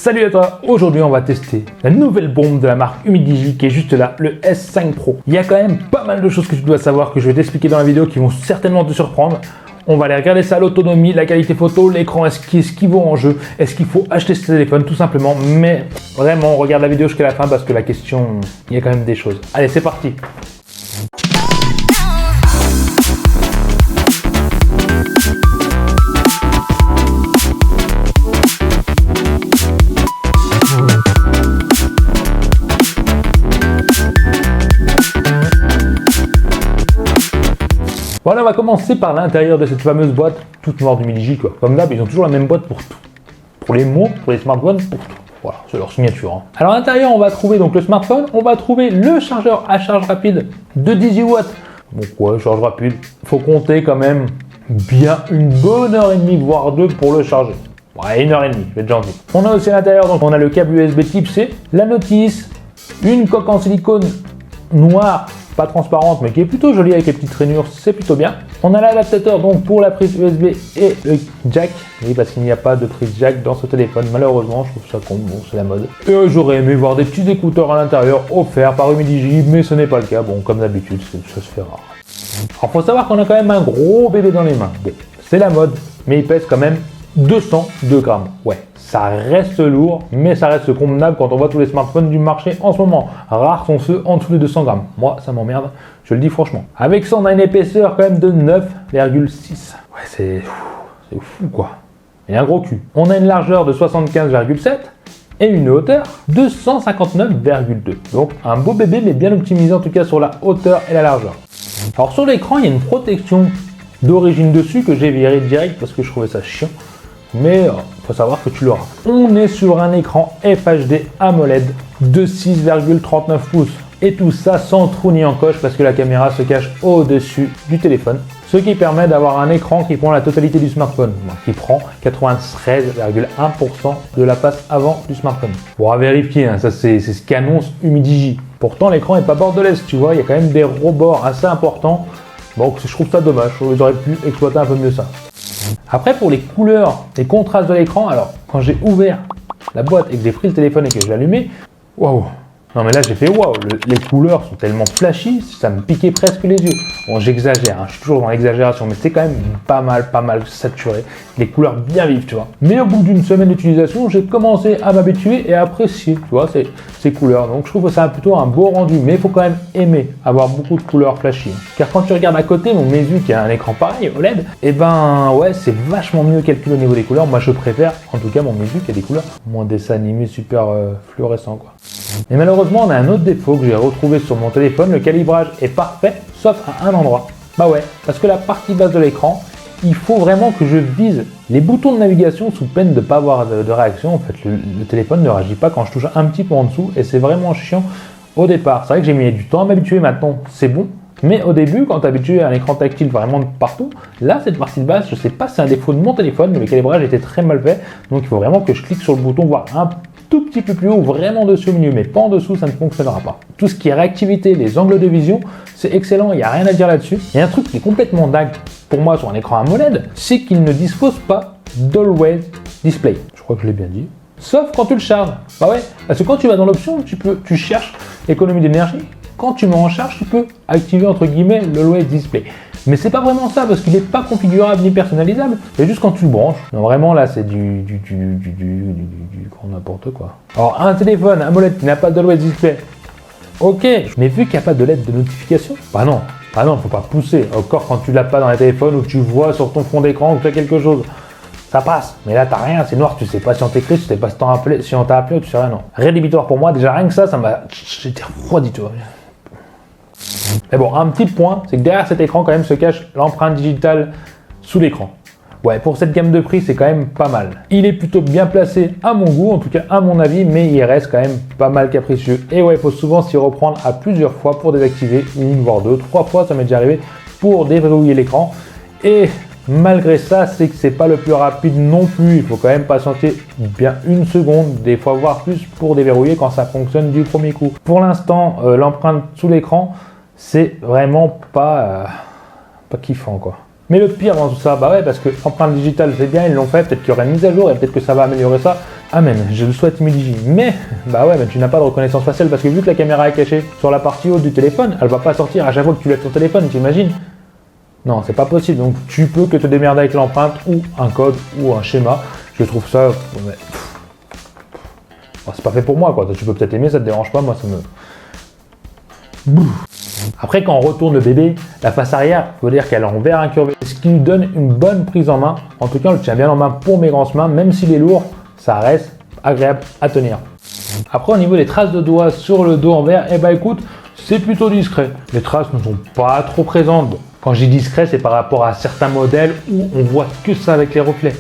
Salut à toi, aujourd'hui on va tester la nouvelle bombe de la marque Humidigi qui est juste là, le S5 Pro. Il y a quand même pas mal de choses que tu dois savoir que je vais t'expliquer dans la vidéo qui vont certainement te surprendre. On va aller regarder ça, l'autonomie, la qualité photo, l'écran, est-ce qu'il vaut en jeu, est-ce qu'il faut acheter ce téléphone tout simplement. Mais vraiment, regarde la vidéo jusqu'à la fin parce que la question, il y a quand même des choses. Allez, c'est parti. Voilà, on va commencer par l'intérieur de cette fameuse boîte toute noire d'Humidigi, quoi. Comme d'hab, ils ont toujours la même boîte pour tout. Pour les mots, pour les smartphones, pour tout. Voilà, c'est leur signature. Hein. Alors à l'intérieur, on va trouver donc le smartphone, on va trouver le chargeur à charge rapide de 18 watts. Donc ouais, charge rapide. Faut compter quand même bien une bonne heure et demie, voire deux pour le charger. Ouais, 1h30, je vais être gentil. On a aussi à l'intérieur, donc on a le câble USB type C, la notice, une coque en silicone noire, pas transparente mais qui est plutôt jolie avec les petites rainures, c'est plutôt bien. On a l'adaptateur donc pour la prise USB et le jack, oui parce qu'il n'y a pas de prise jack dans ce téléphone malheureusement, je trouve ça con, bon c'est la mode. Et j'aurais aimé voir des petits écouteurs à l'intérieur offerts par Humidigi, mais ce n'est pas le cas, bon comme d'habitude ça se fait rare. Alors faut savoir qu'on a quand même un gros bébé dans les mains, bon c'est la mode, mais il pèse quand même 202 grammes, ouais. Ça reste lourd, mais ça reste convenable quand on voit tous les smartphones du marché en ce moment. Rares sont ceux en dessous des 200 grammes. Moi, ça m'emmerde, je le dis franchement. Avec ça, on a une épaisseur quand même de 9,6. Ouais, c'est fou quoi. Et un gros cul. On a une largeur de 75,7 et une hauteur de 159,2. Donc un beau bébé, mais bien optimisé en tout cas sur la hauteur et la largeur. Alors sur l'écran, il y a une protection d'origine dessus que j'ai virée direct parce que je trouvais ça chiant. Mais faut savoir que tu l'auras. On est sur un écran FHD AMOLED de 6,39 pouces. Et tout ça sans trou ni encoche parce que la caméra se cache au-dessus du téléphone. Ce qui permet d'avoir un écran qui prend la totalité du smartphone. Qui prend 93,1% de la place avant du smartphone. Bon à vérifier, hein, ça c'est ce qu'annonce Humidigi. Pourtant l'écran n'est pas borderless, tu vois, il y a quand même des rebords assez importants. Donc je trouve ça dommage, ils auraient pu exploiter un peu mieux ça. Après pour les couleurs, les contrastes de l'écran, alors quand j'ai ouvert la boîte et que j'ai pris le téléphone et que je l'ai allumé, waouh! Non mais là j'ai fait waouh, les couleurs sont tellement flashy, ça me piquait presque les yeux. Bon j'exagère, hein, je suis toujours dans l'exagération, mais c'est quand même pas mal saturé, les couleurs bien vives tu vois. Mais au bout d'une semaine d'utilisation, j'ai commencé à m'habituer et à apprécier, tu vois, ces couleurs. Donc je trouve que ça a plutôt un beau rendu, mais il faut quand même aimer avoir beaucoup de couleurs flashy. Car quand tu regardes à côté, mon Meizu qui a un écran pareil, OLED, et ben ouais c'est vachement mieux calculé au niveau des couleurs. Moi je préfère, en tout cas mon Meizu qui a des couleurs moins dessin animé super fluorescent quoi. Et malheureusement, on a un autre défaut que j'ai retrouvé sur mon téléphone, le calibrage est parfait, sauf à un endroit. Bah ouais, parce que la partie basse de l'écran, il faut vraiment que je vise les boutons de navigation sous peine de ne pas avoir de réaction. En fait, le téléphone ne réagit pas quand je touche un petit peu en dessous et c'est vraiment chiant au départ. C'est vrai que j'ai mis du temps à m'habituer, maintenant c'est bon. Mais au début, quand tu es habitué à un écran tactile vraiment de partout, là, cette partie de basse, je sais pas si c'est un défaut de mon téléphone, mais le calibrage était très mal fait. Donc il faut vraiment que je clique sur le bouton, voire un tout petit peu plus haut, vraiment dessus au milieu, mais pas en dessous, ça ne fonctionnera pas. Tout ce qui est réactivité, les angles de vision, c'est excellent, il n'y a rien à dire là-dessus. Et un truc qui est complètement dingue pour moi sur un écran AMOLED, c'est qu'il ne dispose pas d'Always Display. Je crois que je l'ai bien dit. Sauf quand tu le charges. Bah ouais, parce que quand tu vas dans l'option, tu cherches économie d'énergie. Quand tu mets en charge, tu peux activer entre guillemets l'Always Display. Mais c'est pas vraiment ça parce qu'il n'est pas configurable ni personnalisable, c'est juste quand tu le branches. Non, vraiment là c'est du grand n'importe quoi. Alors un téléphone AMOLED qui n'a pas d'Always Display, ok, mais vu qu'il n'y a pas de LED de notification, bah non, faut pas pousser. Encore quand tu l'as pas dans les téléphones ou que tu vois sur ton fond d'écran que tu as quelque chose, ça passe. Mais là t'as rien, c'est noir, tu sais pas si on t'écrit, tu sais pas si on t'a appelé ou tu sais rien, non. Rédhibitoire pour moi, déjà rien que ça m'a... J'étais refroidi, tu vois. Mais bon, un petit point, c'est que derrière cet écran quand même se cache l'empreinte digitale sous l'écran. Ouais, pour cette gamme de prix, c'est quand même pas mal. Il est plutôt bien placé à mon goût, en tout cas à mon avis, mais il reste quand même pas mal capricieux. Et ouais, il faut souvent s'y reprendre à plusieurs fois pour désactiver, une voire deux, trois fois, ça m'est déjà arrivé, pour déverrouiller l'écran. Et malgré ça, c'est que c'est pas le plus rapide non plus. Il faut quand même patienter bien une seconde, des fois voire plus, pour déverrouiller quand ça fonctionne du premier coup. Pour l'instant, l'empreinte sous l'écran, c'est vraiment pas kiffant quoi. Mais le pire dans tout ça, bah ouais, parce que l'empreinte digitale c'est bien, ils l'ont fait, peut-être qu'il y aura une mise à jour et peut-être que ça va améliorer ça. Amen, je le souhaite Humidigi. Mais, bah ouais, mais tu n'as pas de reconnaissance faciale parce que vu que la caméra est cachée sur la partie haute du téléphone, elle va pas sortir à chaque fois que tu lèves ton téléphone, t'imagines? Non, c'est pas possible. Donc tu peux que te démerder avec l'empreinte ou un code ou un schéma. Je trouve ça... Ouais, bon, c'est pas fait pour moi, quoi. Tu peux peut-être aimer, ça te dérange pas, moi ça me... Après, quand on retourne le bébé, la face arrière veut dire qu'elle est en verre incurvé, ce qui lui donne une bonne prise en main. En tout cas, on le tient bien en main pour mes grosses mains, même s'il est lourd, ça reste agréable à tenir. Après, au niveau des traces de doigts sur le dos en verre, eh ben écoute, c'est plutôt discret. Les traces ne sont pas trop présentes. Quand je dis discret, c'est par rapport à certains modèles où on voit que ça avec les reflets.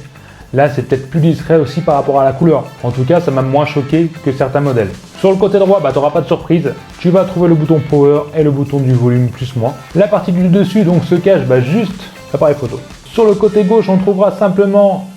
Là, c'est peut-être plus discret aussi par rapport à la couleur. En tout cas, ça m'a moins choqué que certains modèles. Sur le côté droit, tu n'auras pas de surprise. Tu vas trouver le bouton Power et le bouton du volume plus-moins. La partie du dessus donc se cache juste l'appareil photo. Sur le côté gauche, on trouvera simplement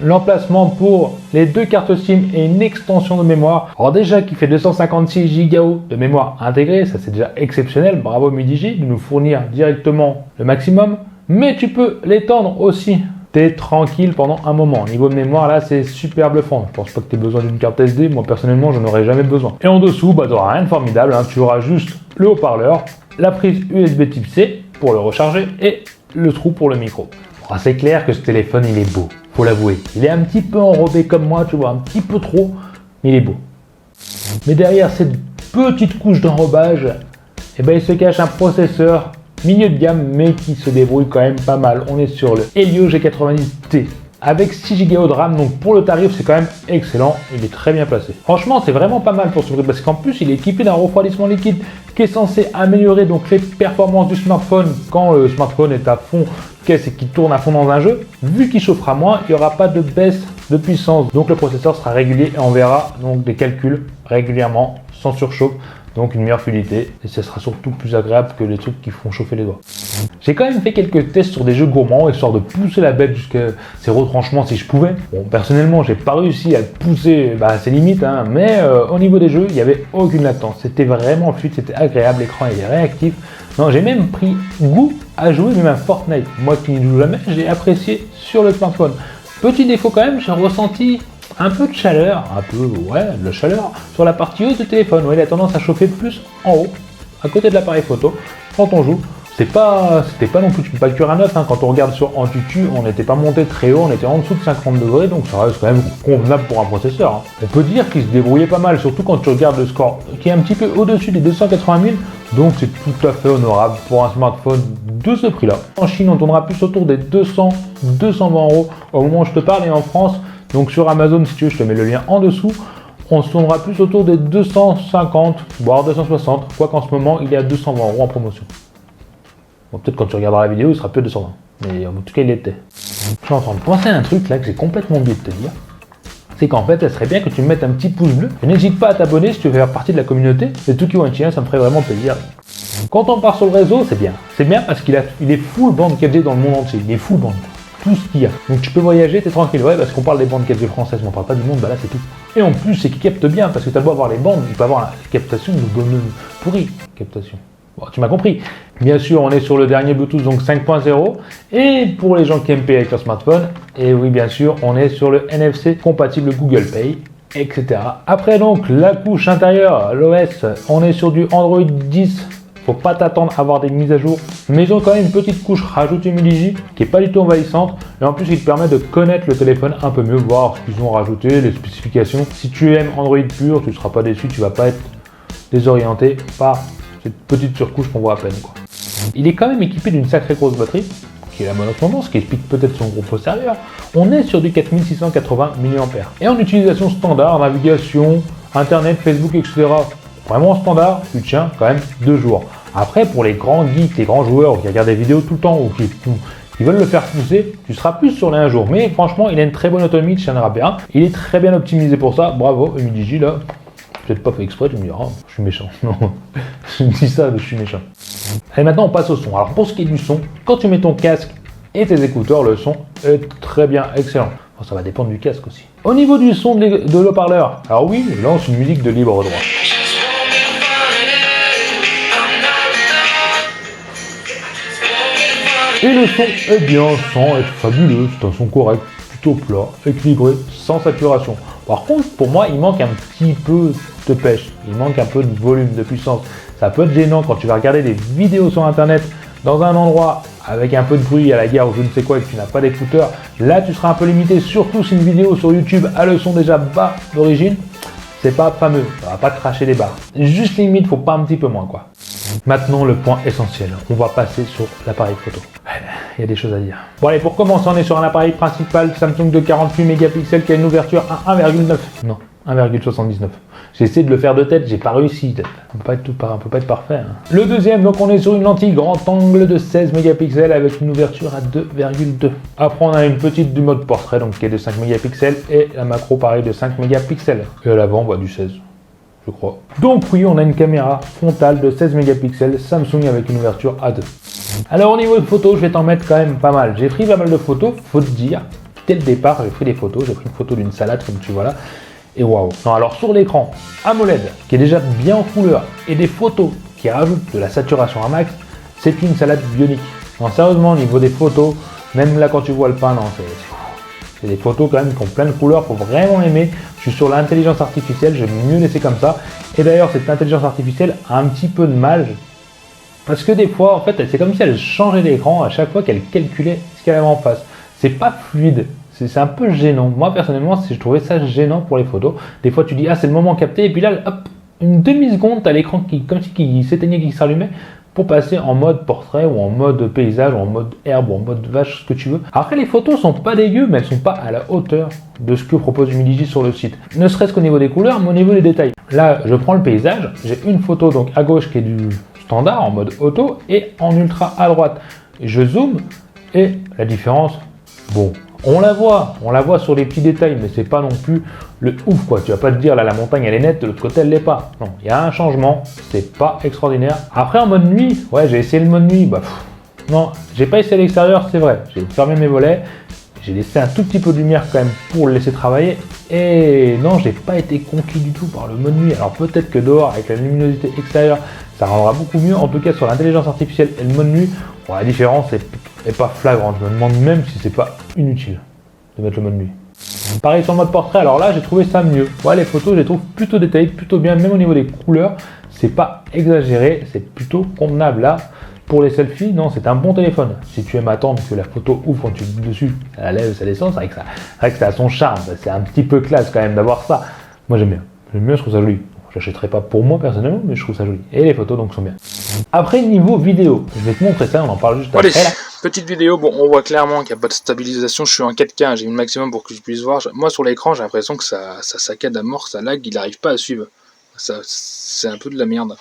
l'emplacement pour les 2 cartes SIM et une extension de mémoire. Alors déjà qui fait 256 Go de mémoire intégrée, ça c'est déjà exceptionnel. Bravo Humidigi de nous fournir directement le maximum. Mais tu peux l'étendre aussi. T'es tranquille pendant un moment. Niveau de mémoire, là, c'est super bluffant. Je pense pas que tu aies besoin d'une carte SD. Moi, personnellement, je n'aurais jamais besoin. Et en dessous, tu n'auras rien de formidable. Hein. Tu auras juste le haut-parleur, la prise USB type C pour le recharger et le trou pour le micro. Bon, c'est clair que ce téléphone, il est beau. Faut l'avouer. Il est un petit peu enrobé comme moi, tu vois, un petit peu trop, mais il est beau. Mais derrière cette petite couche d'enrobage, eh ben, il se cache un processeur milieu de gamme mais qui se débrouille quand même pas mal. On est sur le Helio G90T avec 6 Go de RAM, donc pour le tarif c'est quand même excellent, il est très bien placé. Franchement c'est vraiment pas mal pour ce prix parce qu'en plus il est équipé d'un refroidissement liquide qui est censé améliorer donc les performances du smartphone quand le smartphone est à fond caisse et qui tourne à fond dans un jeu. Vu qu'il chauffera moins, il n'y aura pas de baisse de puissance, donc le processeur sera régulier et on verra donc des calculs régulièrement sans surchauffe. Donc une meilleure fluidité et ce sera surtout plus agréable que les trucs qui font chauffer les doigts. J'ai quand même fait quelques tests sur des jeux gourmands histoire de pousser la bête jusqu'à ses retranchements si je pouvais. Bon, personnellement j'ai pas réussi à le pousser à ses limites, hein, mais au niveau des jeux il n'y avait aucune latence. C'était vraiment fluide, c'était agréable, l'écran il est réactif. Non, j'ai même pris goût à jouer même à Fortnite. Moi qui ne joue jamais, j'ai apprécié sur le smartphone. Petit défaut quand même, j'ai ressenti un peu de chaleur, de la chaleur sur la partie haute du téléphone. Ouais, il a tendance à chauffer plus en haut, à côté de l'appareil photo, quand on joue. C'était pas non plus une pâture à neuf, hein. Quand on regarde sur Antutu, on n'était pas monté très haut, on était en dessous de 50 degrés, donc ça reste quand même convenable pour un processeur. Hein. On peut dire qu'il se débrouillait pas mal, surtout quand tu regardes le score, qui est un petit peu au-dessus des 280 000, donc c'est tout à fait honorable pour un smartphone de ce prix-là. En Chine, on tournera plus autour des 200-220 € au moment où je te parle, et en France, donc sur Amazon, si tu veux, je te mets le lien en dessous, on se tournera plus autour des 250, voire 260, quoi qu'en ce moment, il est à 220 € en promotion. Bon, peut-être quand tu regarderas la vidéo, il sera plus de 220, mais en tout cas, il l'était. Je suis en train de penser à un truc là que j'ai complètement oublié de te dire. C'est qu'en fait, ça serait bien que tu me mettes un petit pouce bleu. Et n'hésite pas à t'abonner si tu veux faire partie de la communauté. Et tout qui va ça me ferait vraiment plaisir. Quand on part sur le réseau, c'est bien. C'est bien parce qu'il est full bande 4G dans le monde entier. Il est full bande. Tout ce qu'il y a. Donc tu peux voyager, t'es tranquille. Ouais, parce qu'on parle des bandes 4G françaises, mais on parle pas du monde, bah là c'est tout. Et en plus, c'est qu'il capte bien, parce que t'as beau avoir les bandes, il peut avoir la captation de bonne pourrie. Captation. Bon, tu m'as compris. Bien sûr, on est sur le dernier Bluetooth, donc 5.0. Et pour les gens qui aiment payer avec leur smartphone, et oui, bien sûr, on est sur le NFC compatible Google Pay, etc. Après donc, la couche intérieure, l'OS, on est sur du Android 10. Faut pas t'attendre à avoir des mises à jour, mais ils ont quand même une petite couche rajoutée Humidigi qui est pas du tout envahissante et en plus il te permet de connaître le téléphone un peu mieux, voir ce qu'ils ont rajouté, les spécifications. Si tu aimes Android pur, tu ne seras pas déçu, tu vas pas être désorienté par cette petite surcouche qu'on voit à peine, quoi. Il est quand même équipé d'une sacrée grosse batterie, qui est la bonne tendance, ce qui explique peut-être son gros postérieur. On est sur du 4680 mAh et en utilisation standard, navigation, internet, Facebook, etc. Vraiment standard, tu tiens quand même 2 jours. Après, pour les grands geeks, les grands joueurs qui regardent des vidéos tout le temps ou qui veulent le faire pousser, tu seras plus sur les 1 jour. Mais franchement, il a une très bonne autonomie, il tiendra bien. Il est très bien optimisé pour ça. Bravo, Humidigi là. Peut-être pas fait exprès, tu me diras, je suis méchant. Non, je dis ça, mais je suis méchant. Allez, maintenant on passe au son. Alors pour ce qui est du son, quand tu mets ton casque et tes écouteurs, le son est très bien, excellent. Bon, ça va dépendre du casque aussi. Au niveau du son de l'haut-parleur, alors oui, je lance une musique de libre droit. Et le son est bien, sans être fabuleux, c'est un son correct, plutôt plat, équilibré, sans saturation. Par contre, pour moi, il manque un petit peu de pêche, il manque un peu de volume, de puissance. Ça peut être gênant quand tu vas regarder des vidéos sur internet dans un endroit avec un peu de bruit à la gare ou je ne sais quoi et que tu n'as pas d'écouteurs. Là, tu seras un peu limité, surtout si une vidéo sur YouTube a le son déjà bas d'origine. C'est pas fameux, ça va pas te cracher les barres. Juste limite, faut pas un petit peu moins quoi. Maintenant, le point essentiel, on va passer sur l'appareil photo. Il y a des choses à dire. Bon allez, pour commencer, on est sur un appareil principal Samsung de 48 mégapixels qui a une ouverture à 1,9. Non, 1,79. J'ai essayé de le faire de tête, j'ai pas réussi. On peut pas être parfait. Hein. Le deuxième, donc on est sur une lentille grand angle de 16 mégapixels avec une ouverture à 2,2. Après, on a une petite du mode portrait, donc qui est de 5 mégapixels et la macro pareil de 5 mégapixels. Et à l'avant, du 16. Je crois. Donc oui, on a une caméra frontale de 16 mégapixels Samsung avec une ouverture à 2. Alors au niveau de photos, je vais t'en mettre quand même pas mal. J'ai pris pas mal de photos, faut te dire. Dès le départ, j'ai pris des photos. J'ai pris une photo d'une salade comme tu vois là. Et waouh. Non, alors sur l'écran AMOLED, qui est déjà bien en couleur, et des photos qui rajoutent de la saturation à max, c'est une salade bionique. Non, sérieusement, au niveau des photos, même là quand tu vois le pain, non, c'est des photos quand même qui ont plein de couleurs, faut vraiment aimer. Je suis sur l'intelligence artificielle, je vais mieux laisser comme ça. Et d'ailleurs, cette intelligence artificielle a un petit peu de mal, parce que des fois, en fait, c'est comme si elle changeait l'écran à chaque fois qu'elle calculait ce qu'elle avait en face. C'est pas fluide. C'est un peu gênant. Moi, personnellement, je trouvais ça gênant pour les photos. Des fois, tu dis, ah, c'est le moment capté, et puis là, hop, une demi-seconde, tu as l'écran comme si qui s'éteignait, qui s'allumait, pour passer en mode portrait, ou en mode paysage, ou en mode herbe, ou en mode vache, ce que tu veux. Après, les photos sont pas dégueu, mais elles sont pas à la hauteur de ce que propose Humidigi sur le site. Ne serait-ce qu'au niveau des couleurs, mais au niveau des détails. Là, je prends le paysage, j'ai une photo donc à gauche qui est du standard, en mode auto, et en ultra à droite. Je zoome, et la différence, bon... On la voit sur les petits détails, mais c'est pas non plus le ouf quoi. Tu vas pas te dire là la montagne elle est nette, de l'autre côté elle l'est pas. Non, il y a un changement, c'est pas extraordinaire. Après en mode nuit, ouais j'ai essayé le mode nuit, non, j'ai pas essayé à l'extérieur, c'est vrai. J'ai fermé mes volets, j'ai laissé un tout petit peu de lumière quand même pour le laisser travailler. Et non, j'ai pas été conquis du tout par le mode nuit. Alors peut-être que dehors avec la luminosité extérieure, ça rendra beaucoup mieux. En tout cas sur l'intelligence artificielle et le mode nuit, bon, la différence est pas flagrante. Je me demande même si c'est pas inutile de mettre le mode nuit. Pareil sur le mode portrait, alors là j'ai trouvé ça mieux. Ouais, les photos je les trouve plutôt détaillées, plutôt bien, même au niveau des couleurs, c'est pas exagéré, c'est plutôt convenable. Là, pour les selfies, non, c'est un bon téléphone. Si tu aimes attendre que la photo ouvre quand tu es dessus, ça lève, ça descend, c'est vrai que ça a son charme, c'est un petit peu classe quand même d'avoir ça. Moi j'aime bien, je trouve ça joli. J'achèterai pas pour moi personnellement, mais je trouve ça joli. Et les photos donc sont bien. Après niveau vidéo, je vais te montrer ça, on en parle juste après. Là. Petite vidéo, bon on voit clairement qu'il n'y a pas de stabilisation, je suis en 4K, j'ai mis le maximum pour que je puisse voir. Moi sur l'écran j'ai l'impression que ça saccade à mort, ça lag, il n'arrive pas à suivre. C'est un peu de la merde.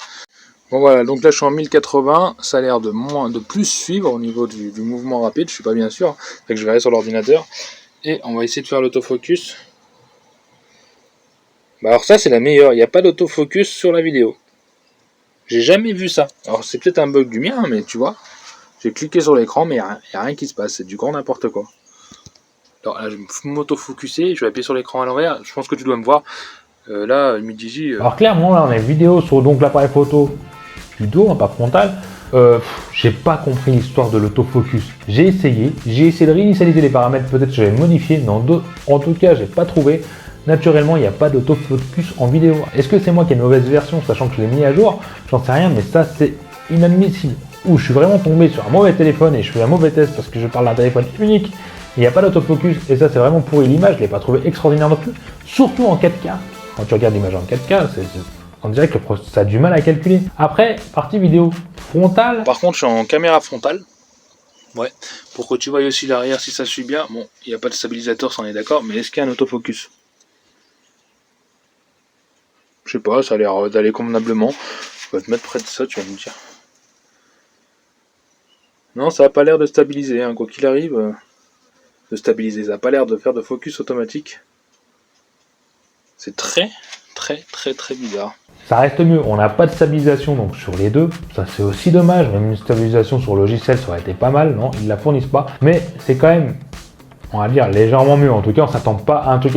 Bon voilà, donc là je suis en 1080, ça a l'air de plus suivre au niveau du mouvement rapide, je suis pas bien sûr, fait que je vais aller sur l'ordinateur et on va essayer de faire l'autofocus. Bah alors ça c'est la meilleure, il n'y a pas d'autofocus sur la vidéo. J'ai jamais vu ça. Alors c'est peut-être un bug du mien, mais tu vois, j'ai cliqué sur l'écran, mais il n'y a rien qui se passe, c'est du grand n'importe quoi. Alors là je vais m'autofocuser, je vais appuyer sur l'écran à l'envers, je pense que tu dois me voir. Là, Humidigi... Alors clairement là on a une vidéo sur donc l'appareil photo du dos, hein, pas frontal. J'ai pas compris l'histoire de l'autofocus. J'ai essayé de réinitialiser les paramètres, peut-être que j'avais modifié, mais en tout cas j'ai pas trouvé. Naturellement, il n'y a pas d'autofocus en vidéo. Est-ce que c'est moi qui ai une mauvaise version, sachant que je l'ai mis à jour? J'en sais rien, mais ça, c'est inadmissible. Ou je suis vraiment tombé sur un mauvais téléphone et je fais un mauvais test parce que je parle d'un téléphone unique. Il n'y a pas d'autofocus et ça, c'est vraiment pourri. L'image, je ne l'ai pas trouvé extraordinaire non plus. Surtout en 4K. Quand tu regardes l'image en 4K, on dirait que ça a du mal à calculer. Après, partie vidéo frontale. Par contre, je suis en caméra frontale. Ouais, pour que tu vois aussi l'arrière si ça suit bien. Bon, il n'y a pas de stabilisateur, ça on est d'accord, mais est-ce qu'il y a un autofocus? Je sais pas, ça a l'air d'aller convenablement. Je vais te mettre près de ça, tu vas me dire. Non, ça n'a pas l'air de stabiliser, hein. Quoi qu'il arrive, de stabiliser. Ça n'a pas l'air de faire de focus automatique. C'est très bizarre. Ça reste mieux, on n'a pas de stabilisation donc sur les deux, ça c'est aussi dommage, même une stabilisation sur le logiciel ça aurait été pas mal, non, ils la fournissent pas, mais c'est quand même, on va dire, légèrement mieux. En tout cas, on s'attend pas à un truc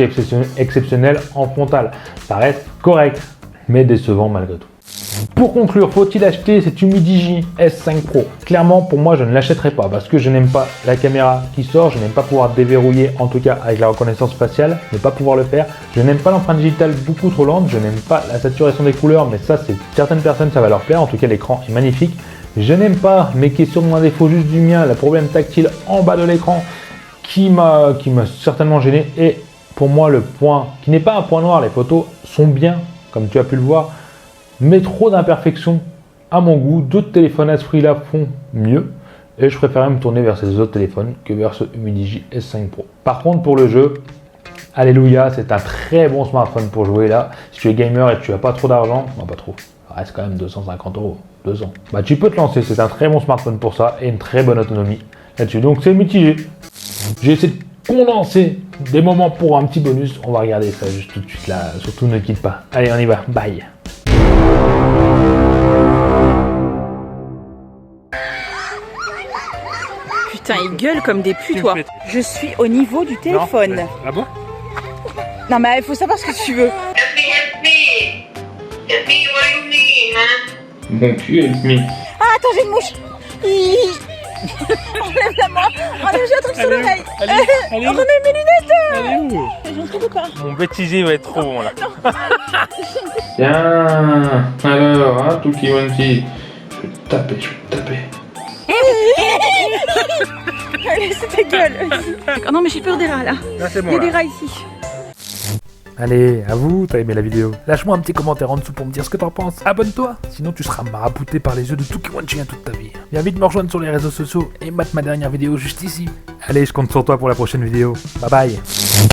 exceptionnel en frontal. Ça reste correct, mais décevant malgré tout. Pour conclure, faut-il acheter cet Humidigi S5 Pro? Clairement, pour moi, je ne l'achèterai pas parce que je n'aime pas la caméra qui sort, je n'aime pas pouvoir déverrouiller, en tout cas avec la reconnaissance faciale, ne pas pouvoir le faire. Je n'aime pas l'empreinte digitale beaucoup trop lente, je n'aime pas la saturation des couleurs, mais ça, c'est certaines personnes, ça va leur plaire. En tout cas, l'écran est magnifique. Je n'aime pas, mais qui est sûrement un défaut juste du mien, le problème tactile en bas de l'écran qui m'a certainement gêné. Et pour moi, le point qui n'est pas un point noir, les photos sont bien, comme tu as pu le voir, mais trop d'imperfections à mon goût. D'autres téléphones à ce prix-là font mieux et je préférais me tourner vers ces autres téléphones que vers ce Humidigi S5 Pro. Par contre, pour le jeu, alléluia, c'est un très bon smartphone pour jouer là. Si tu es gamer et que tu n'as pas trop d'argent, non pas trop, ça reste quand même 250 €, 2 ans. Bah tu peux te lancer, c'est un très bon smartphone pour ça et une très bonne autonomie là-dessus. Donc c'est mitigé. J'ai essayé de condenser des moments pour un petit bonus. On va regarder ça juste tout de suite là. Surtout ne quitte pas. Allez, on y va. Bye. Putain, ils gueulent comme des putois. Je suis au niveau du téléphone. Non, ah bon? Non, mais il faut savoir ce que tu veux. Bon cul, help me. Ah, attends, j'ai une mouche. Enlève la main. Enlève, j'ai un truc sur l'oreille. Remets mes lunettes. Elle est où? J'ai un truc ou quoi? Mon bêtisier va être trop bon là. Tiens, alors, hein, tout qui wanti. Je vais te taper, je vais te taper. Allez, c'est ta gueule. Oh non, mais j'ai peur des rats là. Là c'est Il bon y a des là. rats ici. Allez, à vous, t'as aimé la vidéo. Lâche-moi un petit commentaire en dessous pour me dire ce que t'en penses. Abonne-toi, sinon tu seras marabouté par les yeux de Tuki Wanchi toute ta vie. Viens vite me rejoindre sur les réseaux sociaux et mate ma dernière vidéo juste ici. Allez, je compte sur toi pour la prochaine vidéo. Bye bye.